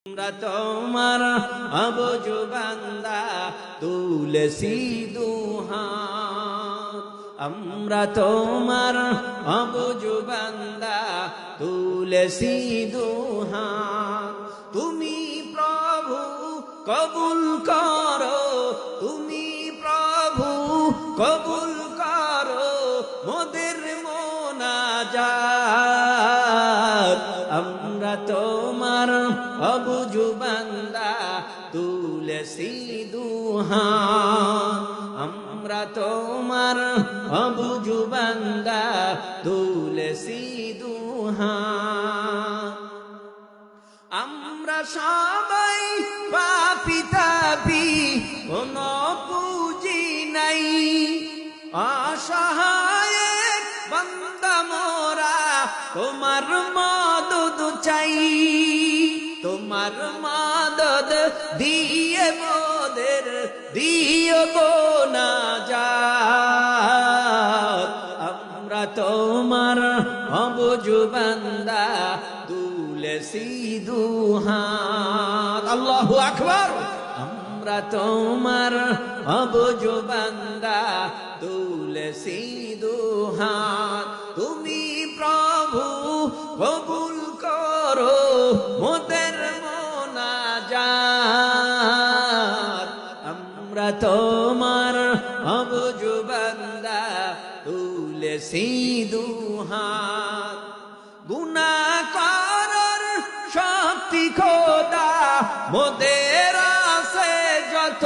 আমরা তোমার আবজু বান্দা তুলসী দুহাত, আমরা তোমার আবজু বান্দা তুলসী দুহাত। তুমি প্রভু কবুল করো, তুমি প্রভু কবুল করো মোদের মোনাজাত। আমরা তোমার আবজু বান্দা তুলসী দুহাত, আমরা তোমার আবজু বান্দা তুলসী দুহাত। আমরা সবাই পাপী তাপী, কোনো পুঁজি নাই, অসহায় বান্দা মোরা তোমার মদদ চাই। তোমার মদদ দিয়ে মোদের দিও গো নাজাত। আমরা তোমার আবজু বান্দা তুলসী দুহাত। আল্লাহু আকবার। আমরা তোমার আবজু বান্দা তুলসী দুহাত। তুমি প্রভু কবুল করো মোদের মোনাজাত। আমরা তোমার আবজু বান্দা তুলসী দুহাত। গুনাহ করার শক্তি খোদা মোদের আছে যত,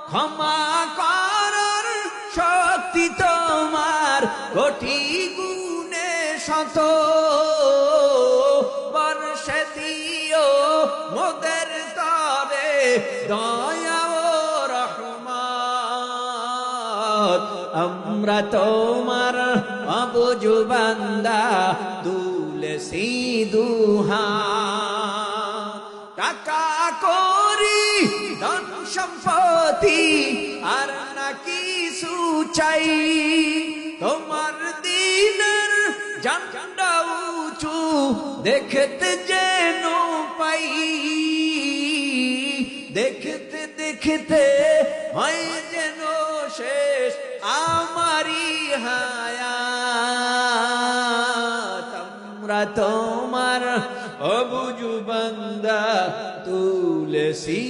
ক্ষমা করার শক্তি তোমার কোটি গুণে শত। বর্ষে দিও মোদের তরে দয়া ও রহমত। আমরা তোমার আবজু বান্দা তুলসী দুহাত। টাকা করি ধন সম্পত্তি আর না কিছু চাই, তোমার দিনের ঝান্ডা উঁচু দেখতে যেন পাই। দেখতে দেখতে হয় যেন শেষ আমারি হায়াত। আমরা তোমার আবজু বান্দা তুলসী